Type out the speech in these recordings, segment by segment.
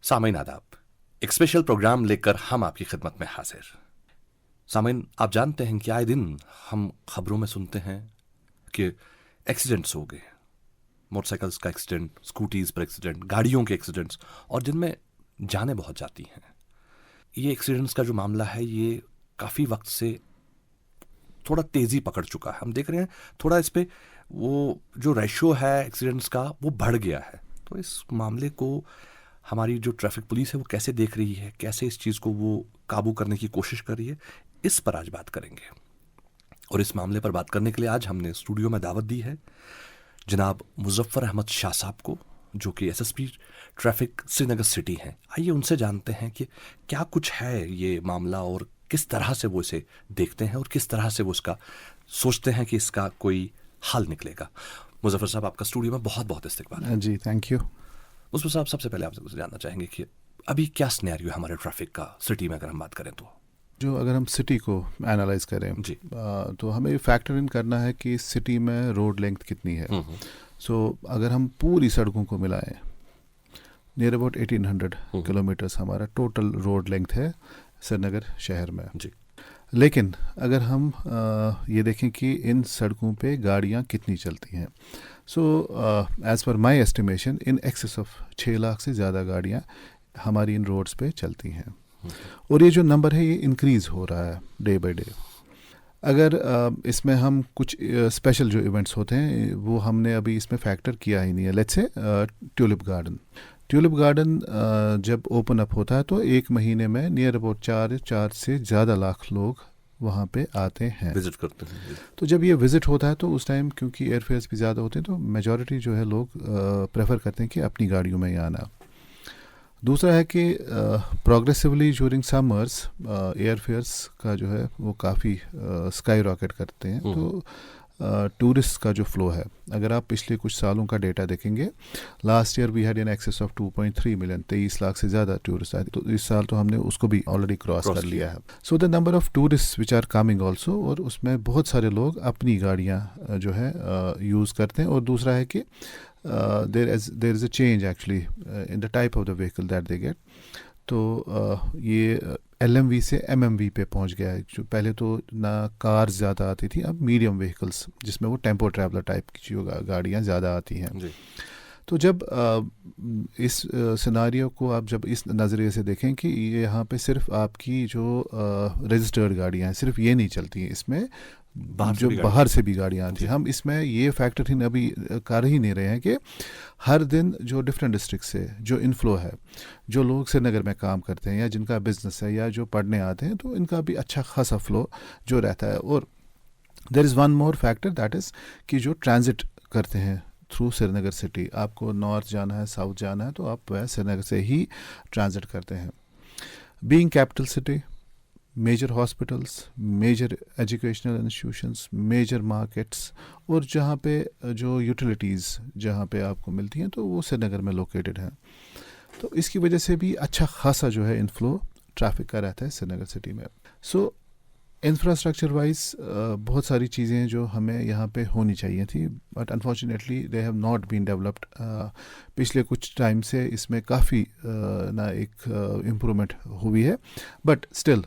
सामीन आदाब, एक स्पेशल प्रोग्राम लेकर हम आपकी खिदमत में हाजिर। सामीन, आप जानते हैं कि आए दिन हम खबरों में सुनते हैं कि एक्सीडेंट्स हो गए, मोटरसाइकिल्स का एक्सीडेंट, स्कूटीज पर एक्सीडेंट, गाड़ियों के एक्सीडेंट्स, और जिनमें जानें बहुत जाती हैं। ये एक्सीडेंट्स का जो मामला है ये काफ़ी वक्त से थोड़ा तेज़ी पकड़ चुका है। हम देख रहे हैं थोड़ा इस पे वो जो रेशो है एक्सीडेंट्स का वो बढ़ गया है। तो इस मामले को हमारी जो ट्रैफिक पुलिस है वो कैसे देख रही है, कैसे इस चीज़ को वो काबू करने की कोशिश कर रही है, इस पर आज बात करेंगे। और इस मामले पर बात करने के लिए आज हमने स्टूडियो में दावत दी है जनाब मुजफ्फर अहमद शाह साहब को, जो कि एसएसपी ट्रैफिक श्रीनगर सिटी हैं। आइए उनसे जानते हैं कि क्या कुछ है ये मामला और किस तरह से वो इसे देखते हैं और किस तरह से वो इसका सोचते हैं कि इसका कोई हल निकलेगा। मुजफ्फर साहब, आपका स्टूडियो में बहुत बहुत इस्तकबाल है। जी, थैंक यू। मुजफ्फर साहब, सबसे पहले आपसे कुछ जानना चाहेंगे कि अभी क्या सिनेरियो है हमारे ट्रैफिक का सिटी में, अगर हम बात करें तो। जो अगर हम सिटी को एनालाइज करें जी। तो हमें फैक्टर इन करना है कि सिटी में रोड लेंथ कितनी है। सो अगर हम पूरी सड़कों को मिलाएं, नियर अबाउट 1800 किलोमीटर्स हमारा टोटल रोड लेंथ है श्रीनगर शहर में। जी। लेकिन अगर हम ये देखें कि इन सड़कों पे गाड़ियाँ कितनी चलती हैं, so as per my estimation in excess of 6 lakh से ज़्यादा गाड़ियाँ हमारी इन रोड्स पे चलती हैं। और ये जो नंबर है ये इंक्रीज़ हो रहा है डे बाय डे। अगर इसमें हम कुछ स्पेशल जो इवेंट्स होते हैं वो हमने अभी इसमें फैक्टर किया ही नहीं है। लेट्स से ट्यूलिप गार्डन जब ओपन अप होता है तो एक महीने में नियर अबाउट 4 से ज़्यादा लाख लोग वहाँ पे आते हैं, विजिट करते हैं। तो जब ये विज़िट होता है तो उस टाइम क्योंकि एयरफेयर्स भी ज़्यादा होते हैं तो मेजॉरिटी जो है लोग प्रेफर करते हैं कि अपनी गाड़ियों में ही आना। दूसरा है कि प्रोग्रेसिवली ड्यूरिंग समर्स एयरफेयर्स का जो है वो काफ़ी स्काई रॉकेट करते हैं। तो टूरिस्ट का जो फ़्लो है, अगर आप पिछले कुछ सालों का डेटा देखेंगे, last year we had in excess of 2.3 million, 23 lakh से ज़्यादा टूरिस्ट आए। तो इस साल तो हमने उसको भी ऑलरेडी क्रॉस कर लिया है। So the number of tourist which are coming also, और उसमें बहुत सारे लोग अपनी गाड़ियाँ जो है यूज़ करते हैं। और दूसरा है कि there is a change actually in the type of the vehicle that they get. तो ये LMV से MMV पे पहुंच गया है। जो पहले तो ना कार ज़्यादा आती थी, अब मीडियम व्हीकल्स जिसमें वो टेम्पो ट्रैवलर टाइप की जो गाड़ियाँ ज़्यादा आती हैं। तो जब इस सिनारियो को आप जब इस नज़रिए से देखें कि ये यहाँ पे सिर्फ आपकी जो रजिस्टर्ड गाड़ियाँ हैं सिर्फ ये नहीं चलती हैं, इसमें जो बाहर से भी गाड़ियाँ आती हैं। हम इसमें ये फैक्टर ही अभी कर ही नहीं रहे हैं कि हर दिन जो डिफरेंट डिस्ट्रिक्ट से जो इनफ्लो है, जो लोग श्रीनगर में काम करते हैं या जिनका बिजनेस है या जो पढ़ने आते हैं, तो इनका भी अच्छा खासा फ्लो जो रहता है। और there is one more factor that is कि जो ट्रांजिट करते हैं थ्रू श्रीनगर सिटी, आपको नॉर्थ जाना है, साउथ जाना है, तो आप वह श्रीनगर से ही ट्रांजिट करते हैं। Being capital city, major hospitals, major educational institutions, major markets, और जहाँ पे जो यूटिलिटीज़ जहाँ पे आपको मिलती हैं तो वो श्रीनगर में लोकेटेड हैं। तो इसकी वजह से भी अच्छा खासा जो है इनफ्लो ट्रैफिक का रहता है श्रीनगर सिटी में। सो इंफ्रास्ट्रक्चर वाइज बहुत सारी चीज़ें जो हमें यहाँ पे होनी चाहिए थी, but unfortunately they have not been developed. पिछले कुछ टाइम से इसमें काफ़ी ना एक इम्प्रूवमेंट हुई है, but still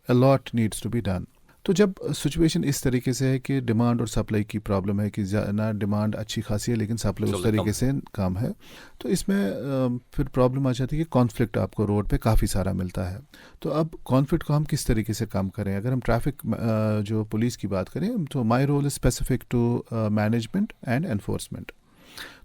a lot needs to be done. तो जब सिचुएशन इस तरीके से है कि डिमांड और सप्लाई की प्रॉब्लम है कि ना डिमांड अच्छी खासी है लेकिन सप्लाई उस तरीके से कम है, तो इसमें फिर प्रॉब्लम आ जाती है कि कॉन्फ्लिक्ट आपको रोड पे काफ़ी सारा मिलता है। तो अब कॉन्फ्लिक्ट को हम किस तरीके से कम करें? अगर हम ट्रैफिक जो पुलिस की बात करें तो my role is specific to management and enforcement.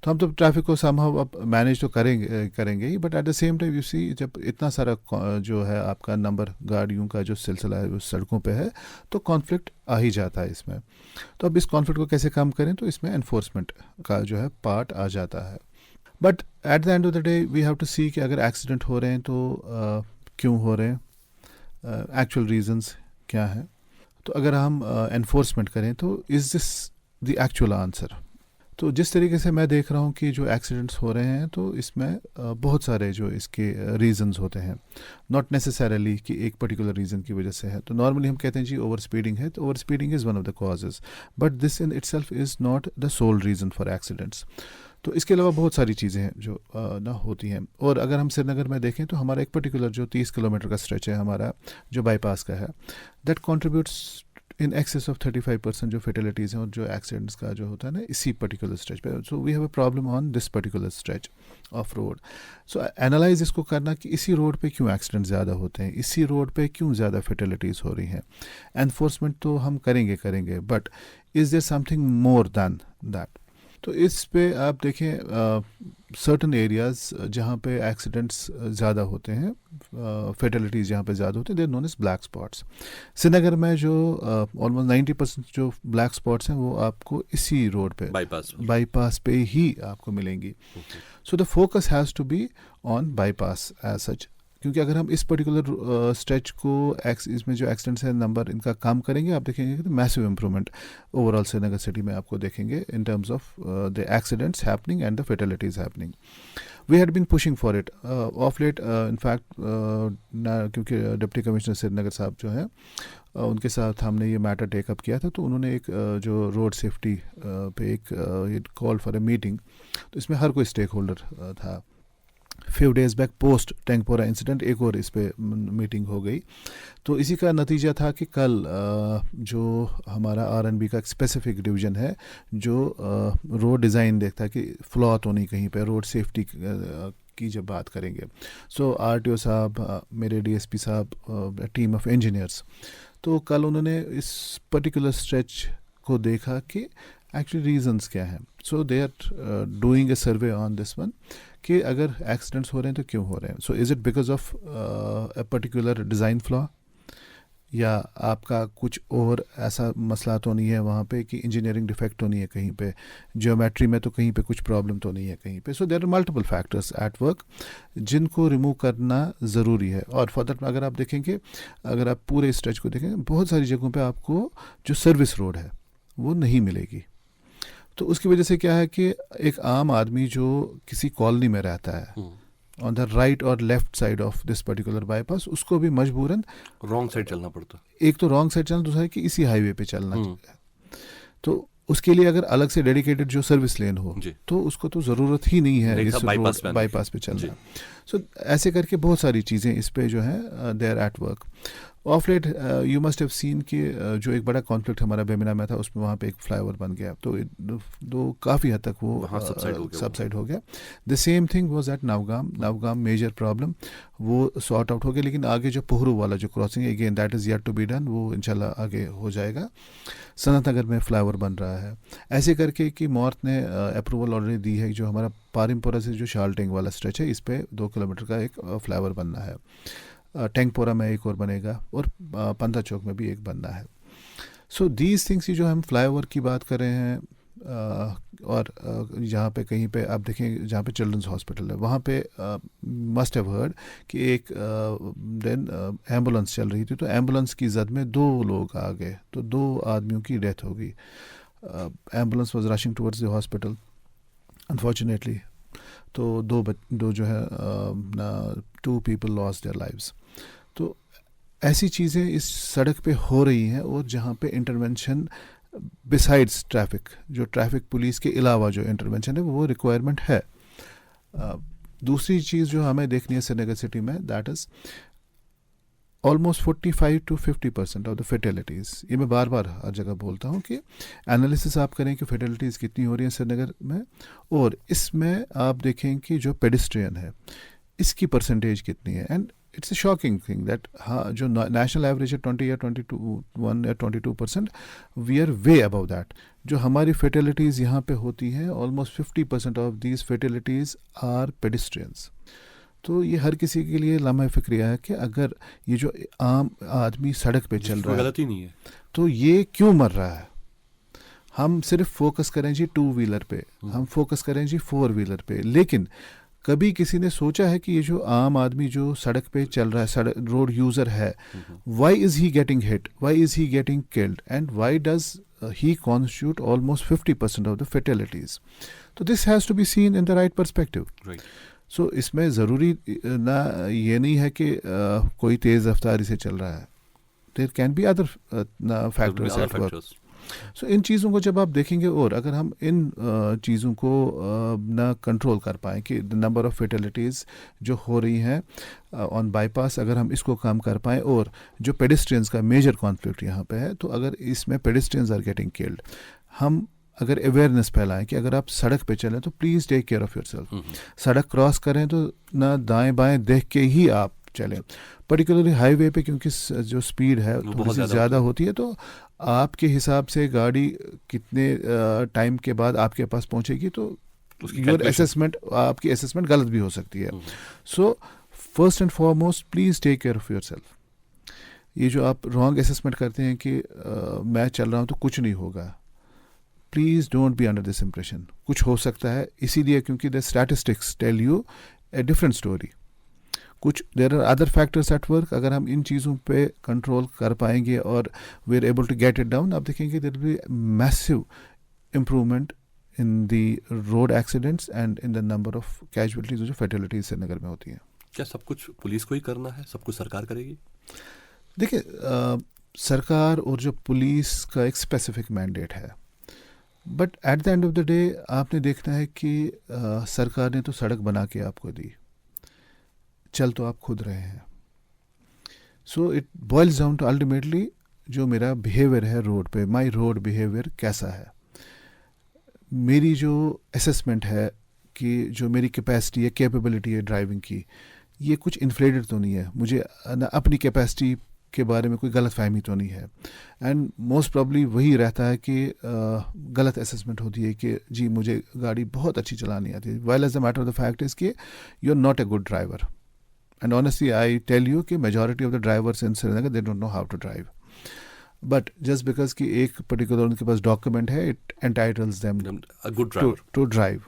तो हम तो ट्रैफिक को समहाउ अब मैनेज तो करेंगे ही, but at the same time you see जब इतना सारा जो है आपका नंबर गाड़ियों का जो सिलसिला है उस सड़कों पे है, तो कॉन्फ्लिक्ट आ ही जाता है इसमें। तो अब इस कॉन्फ्लिक्ट को कैसे कम करें, तो इसमें एनफोर्समेंट का जो है पार्ट आ जाता है। But at the end of the day we have to see कि अगर एक्सीडेंट हो रहे हैं तो क्यों हो रहे हैं, एक्चुअल रीजंस क्या है। तो अगर हम एनफोर्समेंट करें तो is this the actual answer. तो जिस तरीके से मैं देख रहा हूँ कि जो एक्सीडेंट्स हो रहे हैं तो इसमें बहुत सारे जो इसके रीज़न्स होते हैं, नॉट नेसेसरली कि एक पर्टिकुलर रीज़न की वजह से है। तो नॉर्मली हम कहते हैं जी ओवर स्पीडिंग है, तो over speeding is one of the causes, but this in itself is not the soul reason for accidents. तो इसके अलावा बहुत सारी चीज़ें हैं जो ना होती हैं। और अगर हम श्रीनगर में देखें तो हमारा एक पर्टिकुलर जो 30 किलोमीटर का स्ट्रेच है हमारा जो बाईपास का है, that contributes in excess of 35% जो फेटेलिटीज़ हैं और जो एक्सीडेंट्स का जो होता है ना इसी पर्टिकुलर स्ट्रेच पे। So we have a problem on this particular stretch of road. So analyse इसको करना कि इसी रोड पे क्यों एक्सीडेंट ज़्यादा होते हैं, इसी रोड पे क्यों ज़्यादा फेटेलिटीज़ हो रही हैं। एनफोर्समेंट तो हम करेंगे, but is there something more than that. तो इस पे आप देखें सर्टन एरियाज़ जहाँ पे एक्सीडेंट्स ज़्यादा होते हैं, फेटेलिटीज़ जहाँ पे ज़्यादा होते हैं, there known as black spots. Srinagar में जो ऑलमोस्ट 90% जो ब्लैक स्पॉट्स हैं वो आपको इसी रोड पे बाईपास पे ही आपको मिलेंगी। So the focus has to be on bypass as such, क्योंकि अगर हम इस पर्टिकुलर स्ट्रेच को इसमें जो एक्सीडेंट्स है नंबर इनका कम करेंगे, आप देखेंगे कि massive improvement overall Srinagar city में आपको देखेंगे in terms of the accidents happening and the fatalities happening. We had been pushing for it of late, in fact क्योंकि डिप्टी कमिश्नर श्रीनगर साहब जो हैं उनके साथ हमने ये मैटर टेकअप किया था, तो उन्होंने एक जो रोड सेफ्टी पे एक कॉल फॉर ए मीटिंग, तो इसमें हर कोई स्टेक होल्डर था। Few days back post Tankipora incident एक और इस पे मीटिंग हो गई। तो इसी का नतीजा था कि कल जो हमारा आरएनबी का स्पेसिफिक डिवीज़न है जो रोड डिज़ाइन देखता है कि फ्लॉ तो नहीं कहीं पे, रोड सेफ्टी की जब बात करेंगे, सो आरटीओ साहब, मेरे डीएसपी साहब, टीम ऑफ इंजीनियर्स, तो कल उन्होंने इस पर्टिकुलर स्ट्रेच को देखा कि एक्चुअली रीजंस क्या हैं। So they are doing a survey on this one कि अगर एक्सीडेंट्स हो रहे हैं तो क्यों हो रहे हैं। So is it because of a particular design flaw, या आपका कुछ और ऐसा मसला तो नहीं है वहाँ पे कि इंजीनियरिंग डिफेक्ट तो नहीं है कहीं पे, जियोमेट्री में तो कहीं पे कुछ प्रॉब्लम तो नहीं है कहीं पे। So there are multiple factors at work जिनको रिमूव करना ज़रूरी है। और फर्दर अगर आप देखेंगे, अगर आप पूरे स्ट्रेच को देखेंगे, बहुत सारी जगहों पे आपको जो सर्विस रोड है वो नहीं मिलेगी। तो उसकी वजह से क्या है कि एक आम आदमी जो किसी कॉलोनी में रहता है ऑन द राइट और left side of this particular bypass, उसको भी मजबूरन रॉन्ग साइड चलना पड़ता। एक तो रॉन्ग साइड चलना, दूसरा है कि इसी हाईवे पे चलना चाहिए। तो उसके लिए अगर अलग से डेडिकेटेड जो सर्विस लेन हो तो उसको तो ज़रूरत ही नहीं है इस बाईपास पे चलना। सो ऐसे करके बहुत सारी चीज़ें इस पे जो है they are at work. Of late you must have seen कि जो एक बड़ा कॉन्फ्लिक्ट हमारा बेमिना में था, उसमें वहाँ पे एक फ्लाईओवर बन गया, तो दो काफ़ी हद तक वो सबसाइड हो गया। The same thing was at Nowgam major problem, वो सॉर्ट आउट हो गया। लेकिन आगे जो पोहरू वाला जो क्रॉसिंग है, again that is yet to be done, वो इंशाल्लाह आगे हो जाएगा। सनत नगर में फ्लाईओवर बन रहा है। ऐसे करके कि मॉर्थ ने अप्रूवल ऑलरेडी दी है, जो हमारा पारिमपोरा से जो शालटेंग वाला स्ट्रेच है, इस पर 2 किलोमीटर का एक फ्लाईओवर बनना है। टैंकपोरा में एक और बनेगा और पंता चौक में भी एक बनना है। सो दीज थिंग्स, जो हम फ्लाईओवर की बात कर रहे हैं, और जहाँ पे कहीं पे आप देखें जहाँ पे चिल्ड्रंस हॉस्पिटल है, वहाँ पे मस्ट हैव हर्ड कि एक दिन एम्बुलेंस चल रही थी, तो एम्बुलेंस की जद में 2 लोग आ गए, तो 2 आदमियों की डेथ हो गई। Ambulance was rushing towards the hospital, unfortunately तो दो जो है 2 पीपल लॉस्ट देयर लाइव्स। तो ऐसी चीज़ें इस सड़क पे हो रही हैं, और जहाँ पे इंटरवेंशन बिसाइड्स ट्रैफिक, जो ट्रैफिक पुलिस के अलावा जो इंटरवेंशन है वो रिक्वायरमेंट है। दूसरी चीज़ जो हमें देखनी है श्रीनगर सिटी में, that is almost 45 to 50% of the fatalities. ये मैं बार बार हर जगह बोलता हूँ कि एनालिसिस आप करें कि फेटेलिटीज़ कितनी हो रही हैं श्रीनगर में, और इसमें आप देखें कि जो पेडिस्ट्रियन है इसकी परसेंटेज कितनी है। And it's a shocking thing that हाँ, जो नेशनल एवरेज है 20 या 21 या 22%, we are way above that. जो हमारी फेटेलिटीज़ यहाँ पे होती हैं, almost 50% of these fatalities are pedestrians. तो ये हर किसी के लिए लम्हा फ़िक्रिया है कि अगर ये जो आम आदमी सड़क पे चल रहा है, गलती नहीं है, तो ये क्यों मर रहा है। हम सिर्फ फोकस करें जी 2 व्हीलर पे, हम फोकस करें जी 4 व्हीलर पे, लेकिन कभी किसी ने सोचा है कि ये जो आम आदमी जो सड़क पे चल रहा है, सड़क रोड यूज़र है, why is he getting hit, why is he getting killed, and why does he constitute almost 50% of the fatalities. तो this has to be seen in the right perspective. So इसमें ज़रूरी ना ये नहीं है कि कोई तेज़ रफ्तारी से चल रहा है, there can be other factors at work. So इन चीज़ों को जब आप देखेंगे और अगर हम इन चीज़ों को ना कंट्रोल कर पाएँ कि द नंबर ऑफ़ फेटलिटीज़ जो हो रही हैं ऑन बाईपास, अगर हम इसको कम कर पाएँ, और जो पेडेस्ट्रियंस का मेजर कॉन्फ्लिक्ट यहाँ पे है, तो अगर इसमें पेडेस्ट्रियंस आर गेटिंग किल्ड, हम अगर अवेयरनेस फैलाएं कि अगर आप सड़क पे चलें तो please take care of yourself, सड़क क्रॉस करें तो ना दाएं बाएं देख के ही आप चलें, पर्टिकुलरली हाईवे पे, क्योंकि जो स्पीड है थोड़ी सी ज़्यादा होती है, तो आपके हिसाब से गाड़ी कितने टाइम के बाद आपके पास पहुंचेगी, तो योर असेसमेंट, आपकी असेसमेंट गलत भी हो सकती है। So first and foremost please take care of yourself. ये जो आप रॉन्ग असेसमेंट करते हैं कि मैं चल रहा हूँ तो कुछ नहीं होगा, please don't be under this impression, कुछ हो सकता है, इसीलिए क्योंकि the statistics tell you a different story. कुछ there are other factors at work, अगर हम इन चीज़ों पे कंट्रोल कर पाएंगे और we are able to get it down, आप देखेंगे there will be massive improvement in the road accidents and in the number of casualties जो फैटलिटीज श्रीनगर में होती हैं। क्या सब कुछ पुलिस को ही करना है, सब कुछ सरकार करेगी? देखिए, सरकार और जो पुलिस का एक स्पेसिफिक मैंडेट है, but at the end of the day आपने देखना है कि सरकार ने तो सड़क बना के आपको दी, चल तो आप खुद रहे हैं। So it boils down to ultimately जो मेरा बिहेवियर है रोड पे, माई रोड बिहेवियर कैसा है, मेरी जो असेसमेंट है कि जो मेरी कैपेसिटी है, कैपेबिलिटी है ड्राइविंग की, ये कुछ इन्फ्लेटेड तो नहीं है, मुझे अपनी कैपेसिटी के बारे में कोई गलत फहमी तो नहीं है। एंड मोस्ट प्रॉब्ली वही रहता है कि गलत असेसमेंट होती है कि जी मुझे गाड़ी बहुत अच्छी चलानी आती है, well as the matter of the fact is कि you are not a good driver. And honestly I tell you कि majority of the drivers in Srinagar they don't know how to drive, but just because कि एक particular उनके पास document है, it entitles them to drive,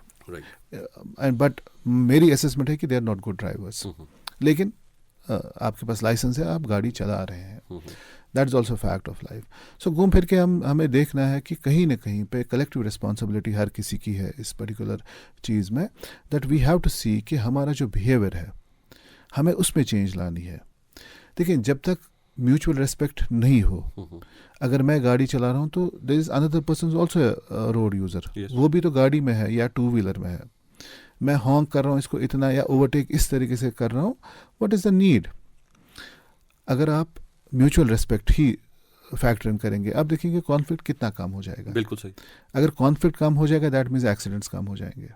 and but मेरी assessment है कि they are not good drivers. लेकिन आपके पास लाइसेंस है, आप गाड़ी चला रहे हैं, that is also fact of life. So घूम फिर के हमें देखना है कि कहीं ना कहीं पे कलेक्टिव रिस्पॉन्सिबिलिटी हर किसी की है इस पर्टिकुलर चीज़ में, that we have to see कि हमारा जो बिहेवियर है हमें उसमें चेंज लानी है। देखिए, जब तक म्यूचुअल रेस्पेक्ट नहीं हो, अगर मैं गाड़ी चला रहा हूँ तो there is another person also road user, वो भी तो गाड़ी में है या टू व्हीलर में है, मैं हॉन्क कर रहा हूँ इसको इतना या ओवरटेक इस तरीके से कर रहा हूँ, व्हाट इज़ द नीड? अगर आप mutual respect he factor in करेंगे, आप देखेंगे कॉन्फ्लिक्ट कितना कम हो जाएगा। बिल्कुल सही। अगर कॉन्फ्लिक्ट कम हो जाएगा, दैट मीन्स एक्सीडेंट्स कम हो जाएंगे।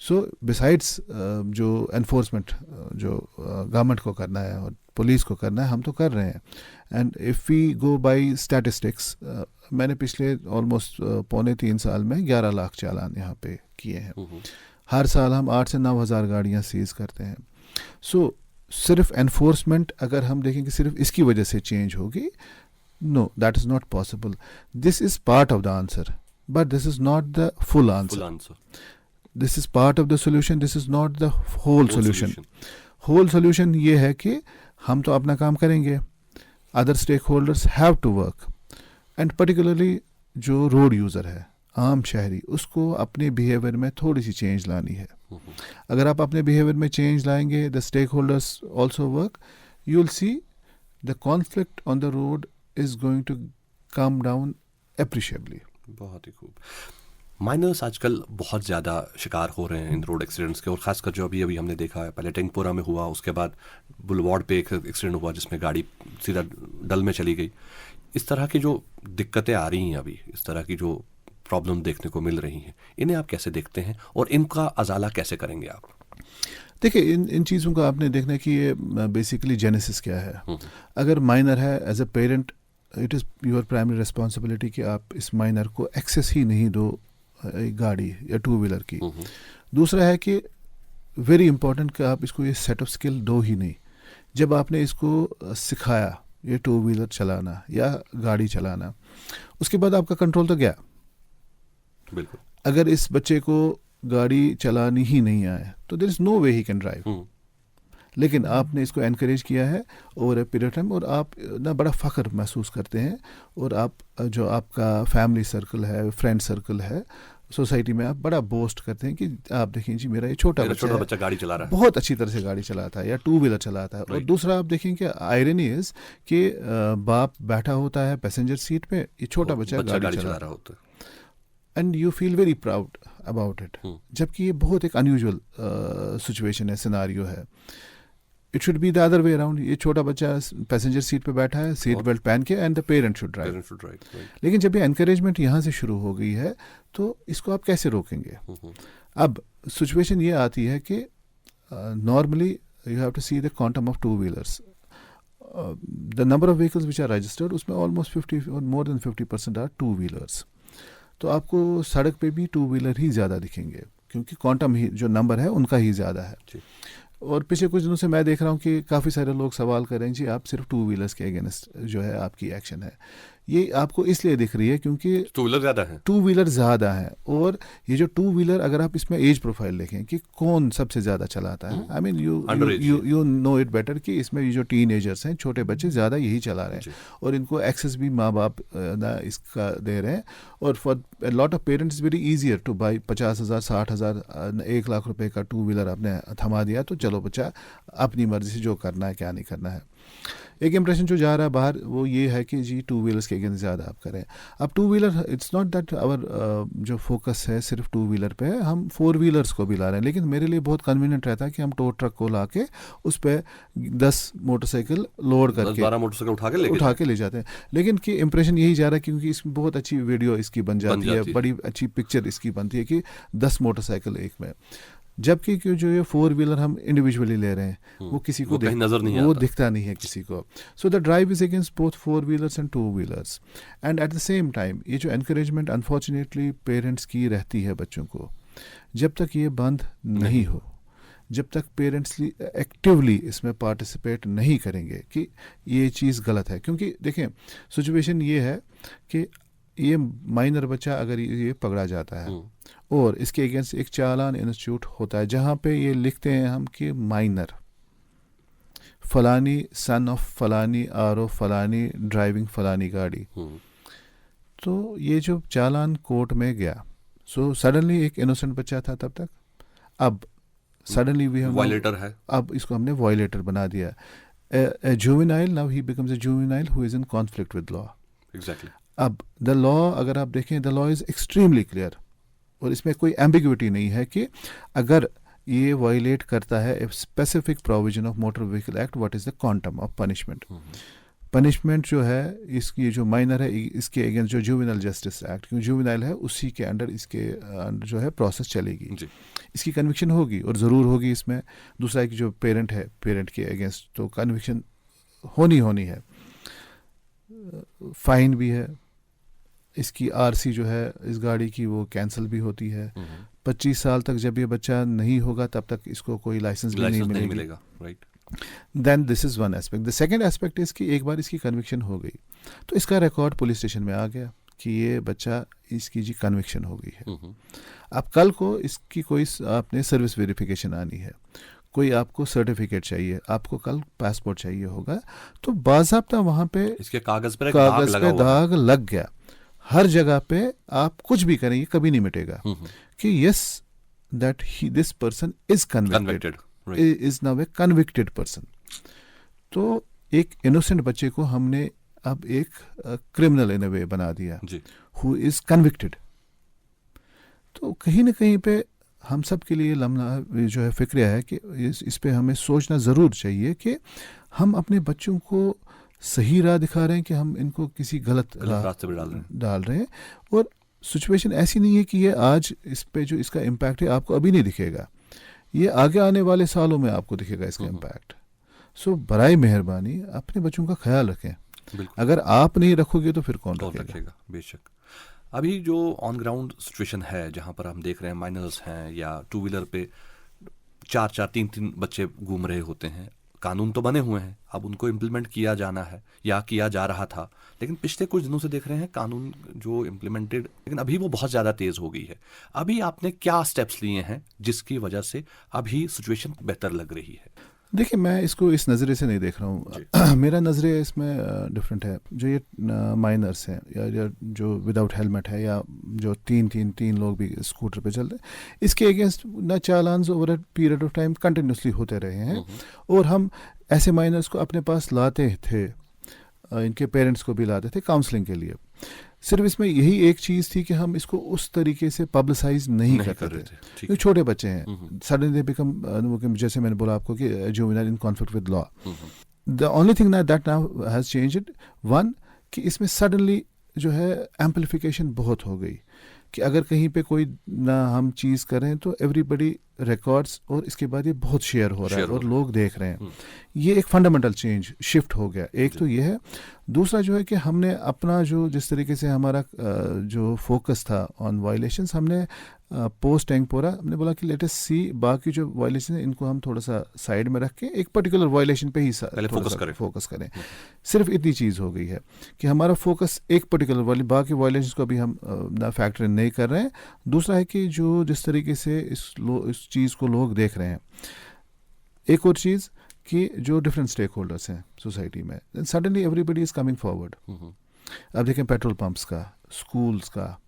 सो बिसाइड्स जो एनफोर्समेंट जो गवर्नमेंट को करना है और पुलिस को करना है, हम तो कर रहे हैं। And if we go by statistics, मैंने पिछले ऑलमोस्ट 2.5 साल में 11 लाख चालान यहाँ पे किए हैं। हर साल हम 8 से 9 हज़ार गाड़ियाँ सीज करते हैं। सो सिर्फ एनफोर्समेंट अगर हम देखेंगे सिर्फ इसकी वजह से चेंज होगी, no, that is not possible. This is part of the answer, but this is not the full answer. This is part of the solution, this is not the whole solution. Whole solution ये है कि हम तो अपना काम करेंगे, other stakeholders have to work, and particularly जो road user है, आम शहरी, उसको अपने बिहेवियर में थोड़ी सी चेंज लानी है। अगर आप अपने बिहेवियर में चेंज लाएंगे, the stakeholders also work, you will see the conflict on the road is going to come down appreciably. बहुत ही खूब। माइनर्स आजकल बहुत ज़्यादा शिकार हो रहे हैं इन रोड एक्सीडेंट्स के, और ख़ासकर जो अभी हमने देखा है, पहले टेंगपोरा में हुआ, उसके बाद बुलवार्ड पे एक एक्सीडेंट हुआ जिसमें गाड़ी सीधा डल में चली गई। इस तरह की जो दिक्कतें आ रही हैं अभी, इस तरह की जो प्रॉब्लम देखने को मिल रही हैं, इन्हें आप कैसे देखते हैं और इनका अजाला कैसे करेंगे आप? देखिए, इन चीज़ों का आपने देखना है कि ये बेसिकली जेनेसिस क्या है। अगर माइनर है, as a parent it is your primary responsibility कि आप इस माइनर को एक्सेस ही नहीं दो एक गाड़ी या टू व्हीलर की। दूसरा है कि वेरी इंपॉर्टेंट कि आप इसको ये सेट ऑफ स्किल दो ही नहीं। जब आपने इसको सिखाया ये टू व्हीलर चलाना या गाड़ी चलाना, उसके बाद आपका कंट्रोल तो गया। बिल्कुल। अगर इस बच्चे को गाड़ी चलानी ही नहीं आए तो there is no way he can drive, लेकिन आपने इसको एनकरेज किया है ओवर ए पीरियड टाइम, और आप ना बड़ा फ़ख्र महसूस करते हैं, और आप जो आपका फैमिली सर्कल है, फ्रेंड सर्कल है, सोसाइटी में आप बड़ा बोस्ट करते हैं कि आप देखें जी मेरा ये छोटा बच्चा गाड़ी चला रहा है, बहुत अच्छी तरह से गाड़ी चलाता है या टू व्हीलर चलाता है। और दूसरा आप देखें कि आयरनी इज कि बाप बैठा होता है पैसेंजर सीट पे, ये छोटा बच्चा गाड़ी चला रहा होता है, and you feel very proud about it. जबकि ये बहुत एक अनयूजुअल सिचुएशन है, सिनारियो है। It should be the other way around, ये छोटा बच्चा पैसेंजर सीट पे बैठा है सीट बेल्ट पहन के, and the parent should drive. लेकिन जब ये एनकरेजमेंट यहाँ से शुरू हो गई है तो इसको आप कैसे रोकेंगे? अब सिचुएशन ये आती है कि normally you have to see the quantum of two wheelers, the number of vehicles which are registered, उसमें ऑलमोस्ट 50 और more than 50% are two wheelers. तो आपको सड़क पे भी टू व्हीलर ही ज़्यादा दिखेंगे क्योंकि क्वांटम ही जो नंबर है उनका ही ज़्यादा है। और पिछले कुछ दिनों से मैं देख रहा हूँ कि काफ़ी सारे लोग सवाल कर रहे हैं जी आप सिर्फ टू व्हीलर्स के अगेंस्ट जो है आपकी एक्शन है। ये आपको इसलिए दिख रही है क्योंकि टू व्हीलर ज़्यादा है, टू व्हीलर ज़्यादा है। और ये जो टू व्हीलर, अगर आप इसमें एज प्रोफाइल देखें कि कौन सबसे ज़्यादा चलाता है, I mean you know it better कि इसमें ये जो टीनेजर्स हैं, छोटे बच्चे, ज़्यादा यही चला रहे हैं और इनको एक्सेस भी माँ बाप इसका दे रहे हैं। और for lot of parents very easier two by 50,000 60,000 1 lakh रुपए का टू व्हीलर आपने थमा दिया तो चलो बच्चा अपनी मर्जी से जो करना है क्या नहीं करना है। एक इंप्रेशन जो जा रहा है बाहर वो ये है कि जी टू व्हीलर्स के अगेंस्ट ज़्यादा आप करें। अब two wheeler, it's not that our जो फोकस है सिर्फ टू व्हीलर पे है, हम फोर व्हीलर्स को भी ला रहे हैं। लेकिन मेरे लिए बहुत कन्वीनियंट रहता है कि हम टो ट्रक को ला के उस पर 10 मोटरसाइकिल लोड करके 12 मोटरसाइकिल उठा के ले जाते हैं। लेकिन कि इंप्रेशन यही जा रहा है क्योंकि इसमें बहुत अच्छी वीडियो इसकी बन जाती है, बड़ी अच्छी पिक्चर इसकी बनती है कि 10 मोटरसाइकिल एक में। जबकि जो ये फोर व्हीलर हम इंडिविजुअली ले रहे हैं वो किसी को नजर नहीं वो दिखता नहीं है किसी को। So the drive is against both four wheelers and two wheelers. And eight the same time ये जो एनकरेजमेंट अनफॉर्चुनेटली पेरेंट्स की रहती है बच्चों को, जब तक ये बंद नहीं हो, जब तक पेरेंट्स एक्टिवली इसमें पार्टिसिपेट नहीं करेंगे कि ये चीज़ गलत है। क्योंकि देखें सिचुएशन ये है कि ये माइनर बच्चा अगर ये पकड़ा जाता है और इसके अगेंस्ट एक चालान इंस्टीट्यूट होता है जहाँ पे ये लिखते हैं हम कि माइनर फलानी सन ऑफ फलानी आर ओ फलानी ड्राइविंग फलानी गाड़ी, तो ये जो चालान कोर्ट में गया, सो सडनली एक इनोसेंट बच्चा था तब तक, अब सडनली वी वायलेटर है, अब इसको हमने वायलेटर बना दिया। A juvenile, now he becomes a juvenile who is in conflict with law. Exactly. अब द लॉ अगर आप देखें, the law is extremely clear और इसमें कोई एम्बिग्विटी नहीं है कि अगर ये वायलेट करता है specific provision of motor vehicle act, what is the quantum of punishment. Punishment जो है इसकी जो माइनर है इसके अगेंस्ट जो जुवेनाइल जस्टिस एक्ट, क्योंकि जुवेनाइल है उसी के अंडर इसके अंडर जो है प्रोसेस चलेगी जी। इसकी कन्विक्शन होगी और ज़रूर होगी इसमें। दूसरा एक जो पेरेंट है, पेरेंट के अगेंस्ट तो कन्विक्शन होनी है, फाइन भी है, इसकी आरसी जो है इस गाड़ी की वो कैंसिल भी होती है। 25 साल तक जब ये बच्चा नहीं होगा तब तक इसको कोई लाइसेंस भी नहीं मिलेगा। Right, then this is one aspect. The second aspect is कि एक बार इसकी कन्विक्शन हो गई तो इसका रिकॉर्ड पुलिस स्टेशन में आ गया कि ये बच्चा, इसकी जी कन्विक्शन हो गई है। अब कल को इसकी कोई आपने सर्विस वेरिफिकेशन आनी है, कोई आपको सर्टिफिकेट चाहिए, आपको कल पासपोर्ट चाहिए होगा, तो बाज़ाब्ता वहाँ पे इसके कागज़ पे दाग लग गया। हर जगह पे आप कुछ भी करें ये कभी नहीं मिटेगा कि yes that this person is convicted, is now A convicted person. तो एक इनोसेंट बच्चे को हमने अब एक क्रिमिनल इन अ वे बना दिया हु इज कन्विक्टेड। तो कहीं ना कहीं पे हम सब के लिए लम्हा जो है फिक्रिया है कि इस पे हमें सोचना ज़रूर चाहिए कि हम अपने बच्चों को सही राह दिखा रहे हैं कि हम इनको किसी गलत रास्ते पे डाल रहे हैं। और सिचुएशन ऐसी नहीं है कि ये आज इस पे जो इसका इम्पैक्ट है आपको अभी नहीं दिखेगा, ये आगे आने वाले सालों में आपको दिखेगा इसका इम्पैक्ट। सो बराए मेहरबानी अपने बच्चों का ख्याल रखें। अगर आप नहीं रखोगे तो फिर कौन रखेगा? बेशक। अभी जो ऑन ग्राउंड सिचुएशन है जहाँ पर हम देख रहे हैं माइनर्स हैं या टू व्हीलर पे 4-4 3-3 बच्चे घूम रहे होते हैं, कानून तो बने हुए हैं, अब उनको इम्प्लीमेंट किया जाना है या किया जा रहा था, लेकिन पिछले कुछ दिनों से देख रहे हैं कानून जो इम्प्लीमेंटेड, लेकिन अभी वो बहुत ज़्यादा तेज़ हो गई है। अभी आपने क्या स्टेप्स लिए हैं जिसकी वजह से अभी सिचुएशन बेहतर लग रही है? देखिए, मैं इसको इस नज़रिए से नहीं देख रहा हूँ। मेरा नज़रिया इसमें डिफरेंट है। जो ये माइनर्स हैं या जो विदाउट हेलमेट है या जो तीन लोग भी स्कूटर पे चल रहे हैं, इसके अगेंस्ट ना चालान्स over a period of time continuously होते रहे हैं। और हम ऐसे माइनर्स को अपने पास लाते थे, इनके पेरेंट्स को भी लाते थे काउंसलिंग के लिए। सिर्फ इसमें यही एक चीज़ थी कि हम इसको उस तरीके से पब्लिसाइज नहीं कर रहे थे। ये छोटे बच्चे हैं, सडनली बिकम, जैसे मैंने बोला आपको कि juvenile in conflict with law. The only thing that now has changed, one, कि इसमें सडनली जो है एम्पलीफिकेशन बहुत हो गई कि अगर कहीं पे कोई ना हम चीज़ करें तो एवरीबडी रिकॉर्ड्स, और इसके बाद ये बहुत शेयर हो रहा है और लोग देख रहे हैं। ये एक फंडामेंटल चेंज शिफ्ट हो गया। एक तो ये है। दूसरा जो है कि हमने अपना जो जिस तरीके से हमारा जो फोकस था ऑन वायलेशंस, हमने पोस्ट टेंपोरा हमने बोला कि लेट अस सी बाकी जो वायलेशन है इनको हम थोड़ा सा साइड में रख के एक पर्टिकुलर वायलेशन पे ही फोकस करें। सिर्फ इतनी चीज़ हो गई है कि हमारा फोकस एक पर्टिकुलर बाकी वायलेशंस को अभी हम ना फैक्टर इन नहीं कर रहे हैं। दूसरा है कि जो जिस तरीके से इस चीज़ को लोग देख रहे हैं, एक और चीज़ कि जो डिफरेंट स्टेक होल्डर्स हैं सोसाइटी में, suddenly everybody is coming forward. अब देखें पेट्रोल पंप्स का, स्कूल्स का,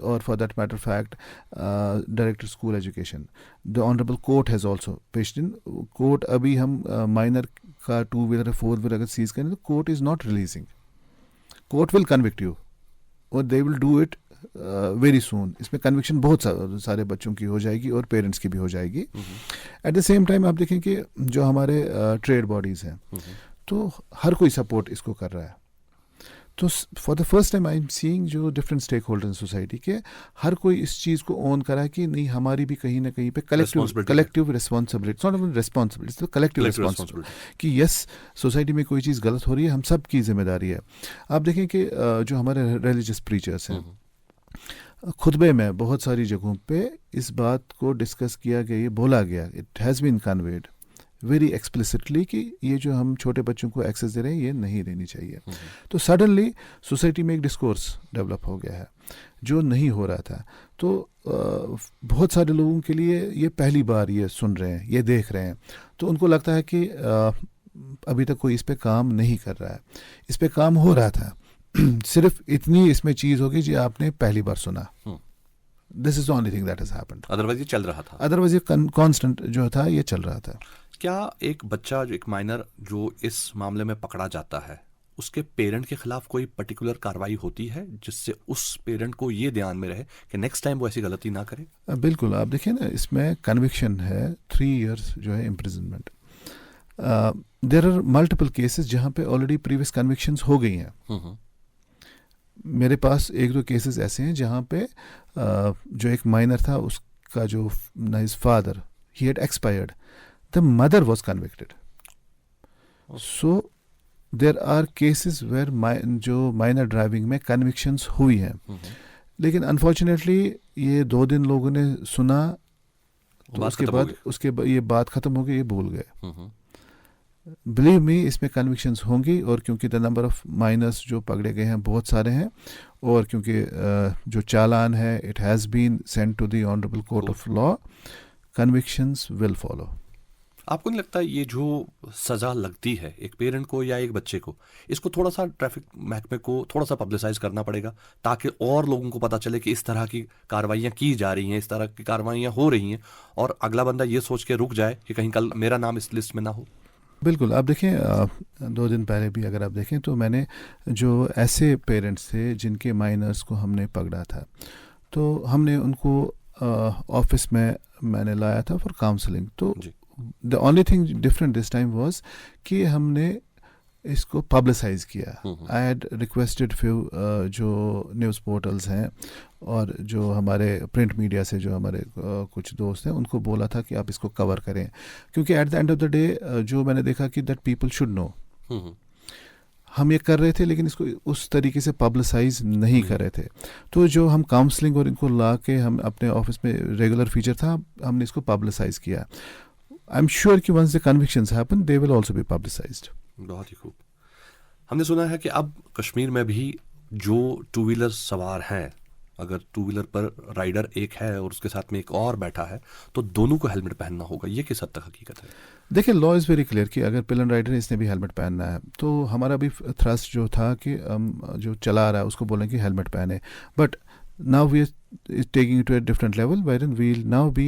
और for that matter fact director school education, the honourable court has also passed in. Court अभी हम माइनर का 2 व्हीलर 4 व्हीलर अगर सीज करें तो court is not releasing. Court will convict you और they will do it very soon. इसमें conviction बहुत सारे बच्चों की हो जाएगी और पेरेंट्स की भी हो जाएगी। एट द सेम टाइम आप देखें कि जो हमारे ट्रेड बॉडीज़ हैं, तो हर कोई सपोर्ट इसको कर रहा है। तो for the first time I am seeing जो different stakeholder in society के, हर कोई इस चीज़ को ओन करा है कि नहीं, हमारी भी कहीं ना कहीं पे collective responsibility, not only responsibility, collective responsibility कि यस, सोसाइटी में कोई चीज़ गलत हो रही है, हम सब की जिम्मेदारी है। आप देखें कि जो हमारे रिलीजियस प्रीचर्स हैं, खुतबे में बहुत सारी जगहों पे इस बात को डिस्कस किया गया, ये बोला गया, it has been conveyed very explicitly कि ये जो हम छोटे बच्चों को एक्सेस दे रहे हैं ये नहीं देनी चाहिए। तो सडनली सोसाइटी में एक डिस्कोर्स डेवलप हो गया है जो नहीं हो रहा था। तो बहुत सारे लोगों के लिए ये पहली बार ये सुन रहे हैं, ये देख रहे हैं, तो उनको लगता है कि अभी तक कोई इस पे काम नहीं कर रहा है। इस पे काम हो रहा था, सिर्फ इतनी इसमें चीज़ होगी जो आपने पहली बार सुना। This is the only thing that has happened. Otherwise ये चल रहा था, अदरवाइज ये कांस्टेंट जो था ये चल रहा था। क्या एक बच्चा, जो एक माइनर जो इस मामले में पकड़ा जाता है, उसके पेरेंट के खिलाफ कोई पर्टिकुलर कार्रवाई होती है जिससे उस पेरेंट को ये ध्यान में रहे कि नेक्स्ट टाइम वो ऐसी गलती ना करे? बिल्कुल। आप देखिए ना, इसमें कन्विक्शन है 3 years जो है imprisonment. There are multiple cases जहाँ पे ऑलरेडी प्रीवियस कन्विक्शंस हो गई हैं। मेरे पास 1-2 केसेस ऐसे हैं जहाँ पे जो एक माइनर था, उसका जो his father, he had expired, the mother was convicted. So there are cases where जो माइनर ड्राइविंग में कन्विक्शंस हुई हैं। लेकिन अनफॉर्चुनेटली ये 2 दिन लोगों ने सुना, तो उसके बाद ये बात ख़त्म हो गई, ये भूल गए। बिलीव मी, इसमें कन्विक्शंस होंगी, और क्योंकि द नंबर ऑफ माइनर्स जो पकड़े गए हैं बहुत सारे हैं, और क्योंकि जो चालान है it has been sent to the honourable court of law, convictions will follow. आपको नहीं लगता ये जो सज़ा लगती है एक पेरेंट को या एक बच्चे को, इसको थोड़ा सा ट्रैफिक महकमे को थोड़ा सा पब्लिसाइज करना पड़ेगा ताकि और लोगों को पता चले कि इस तरह की कार्रवाइयाँ की जा रही हैं, इस तरह की कार्रवाइयाँ हो रही हैं, और अगला बंदा ये सोच के रुक जाए कि कहीं कल मेरा नाम इस लिस्ट में ना हो? बिल्कुल। आप देखें, 2 दिन पहले भी अगर आप देखें तो मैंने जो ऐसे पेरेंट्स थे जिनके माइनर्स को हमने पकड़ा था, तो हमने उनको ऑफिस में मैंने लाया था फॉर काउंसलिंग। तो the only thing different this time was कि हमने इसको पब्लिसाइज किया। आई हैड रिक्वेस्टेड फ्यू जो न्यूज़ पोर्टल्स हैं और जो हमारे प्रिंट मीडिया से जो हमारे कुछ दोस्त हैं, उनको बोला था कि आप इसको कवर करें, क्योंकि eight the end of the day जो मैंने देखा कि दैट पीपल शुड नो। हम ये कर रहे थे लेकिन इसको उस तरीके से पब्लिसाइज नहीं कर रहे थे। तो जो हम काउंसलिंग और इनको ला के हम अपने ऑफिस में रेगुलर फीचर था, हमने इसको पब्लिसाइज किया। आई एम श्योर कि once the convictions happen they will also be publicised. बहुत ही खूब। हमने सुना है कि अब कश्मीर में भी जो 2 व्हीलर सवार हैं अगर टू व्हीलर पर राइडर एक है और उसके साथ में एक और बैठा है तो दोनों को हेलमेट पहनना होगा, ये किस हद तक हकीकत है? देखिए, लॉ इज़ वेरी क्लियर कि अगर पिलन राइडर है, इसने भी हेलमेट पहनना है, तो हमारा भी थ्रस्ट जो था कि जो चला रहा है उसको बोलें कि हेलमेट पहने. But now we are taking it to a different level wherein we'll now be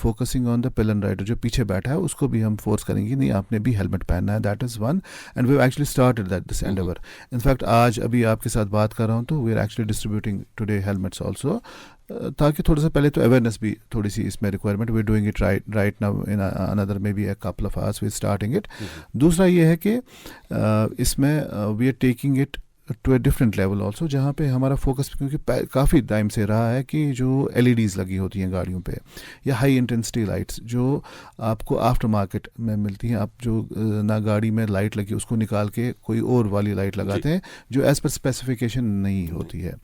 focusing on the pillion rider जो पीछे बैठा है, उसको भी हम फोर्स करेंगे नहीं आपने भी हेलमेट पहनना है. That is one, and we actually started that this endeavour. In fact आज अभी आपके साथ बात कर रहा हूँ तो we are actually distributing today helmets also, ताकि थोड़ा सा पहले तो अवेयरनेस भी थोड़ी सी इसमें requirement. We doing it right now in another maybe a couple of hours we starting it. दूसरा ये है कि इसमें we are taking it to a different level also, जहाँ पे हमारा फोकस क्योंकि काफ़ी टाइम से रहा है कि जो LEDs लगी होती हैं गाड़ियों पे या हाई इंटेंसिटी लाइट्स जो आपको आफ्टर मार्केट में मिलती हैं, आप जो ना गाड़ी में लाइट लगी उसको निकाल के कोई और वाली लाइट लगाते हैं जो एज़ पर स्पेसिफिकेशन नहीं होती है.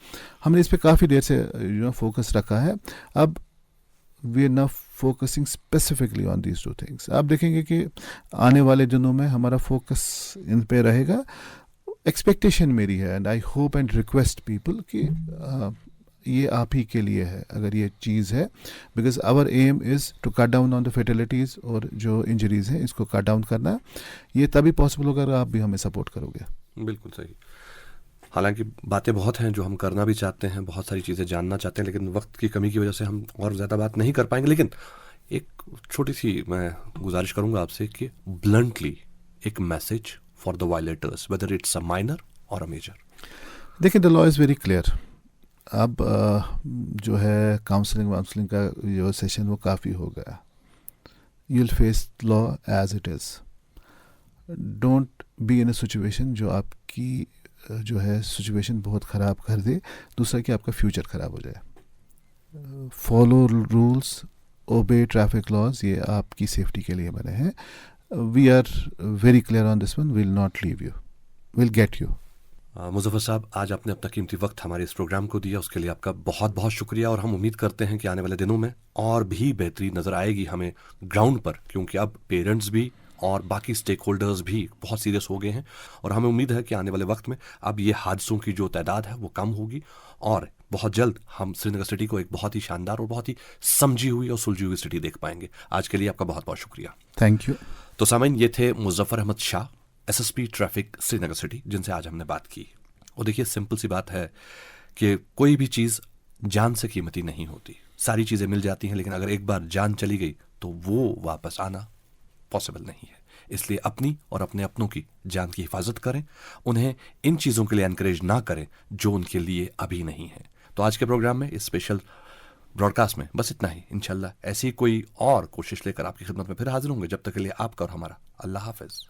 हमने इस पर काफ़ी देर से फोकस रखा है. अब we are now focusing specifically on these two things. आप देखेंगे कि आने वाले दिनों में हमारा फोकस इन पे रहेगा. एक्सपेक्टेशन मेरी है and I hope and request people कि ये आप ही के लिए है अगर ये चीज़ है, because our aim is to cut down on the fatalities और जो इंजरीज़ हैं इसको कट डाउन करना. ये तभी पॉसिबल होगा अगर आप भी हमें सपोर्ट करोगे. बिल्कुल सही. हालांकि बातें बहुत हैं जो हम करना भी चाहते हैं, बहुत सारी चीज़ें जानना चाहते हैं, लेकिन वक्त की कमी की वजह से हम और ज़्यादा बात नहीं कर पाएंगे. लेकिन एक छोटी सी मैं गुजारिश करूँगा आपसे कि ब्लंटली एक message for the violators, whether it's a minor और अ मेजर. देखिए, the law is very clear. अब जो है काउंसलिंग का जो सेशन वो काफ़ी हो गया. You will face law as it is. Don't be in a situation जो आपकी जो है सिचुएशन बहुत ख़राब कर दे, दूसरा कि आपका फ्यूचर ख़राब हो जाए. Follow rules, obey traffic laws, ये आपकी सेफ्टी के लिए बने हैं. We are very clear on this one. Will not leave you, will get you. Muzaffar साहब, आज आपने अपना कीमती वक्त हमारे इस प्रोग्राम को दिया, उसके लिए आपका बहुत बहुत शुक्रिया. और हम उम्मीद करते हैं कि आने वाले दिनों में और भी बेहतरी नज़र आएगी हमें ग्राउंड पर, क्योंकि अब पेरेंट्स भी और बाकी स्टेक होल्डर्स भी बहुत सीरियस हो गए हैं. और हमें उम्मीद है कि आने वाले वक्त में अब ये हादसों की जो तादाद है वो कम होगी और बहुत जल्द हम श्रीनगर सिटी को एक बहुत ही शानदार और बहुत ही समझी हुई और सुलझी हुई सिटी देख पाएंगे. आज के लिए आपका बहुत बहुत शुक्रिया. Thank you. तो सामीन, ये थे Muzaffar Ahmad Shah, SSP traffic Srinagar city, जिनसे आज हमने बात की. और देखिए, सिंपल सी बात है कि कोई भी चीज़ जान से कीमती नहीं होती. सारी चीज़ें मिल जाती हैं, लेकिन अगर एक बार जान चली गई तो वो वापस आना पॉसिबल नहीं है. इसलिए अपनी और अपने अपनों की जान की हिफाजत करें. उन्हें इन चीज़ों के लिए एनकरेज ना करें जो उनके लिए अभी नहीं है. तो आज के प्रोग्राम में, इस स्पेशल ब्रॉडकास्ट में बस इतना ही. इंशाल्लाह ऐसी कोई और कोशिश लेकर आपकी खिदमत में फिर हाजिर होंगे. जब तक के लिए आपका और हमारा अल्लाह हाफिज.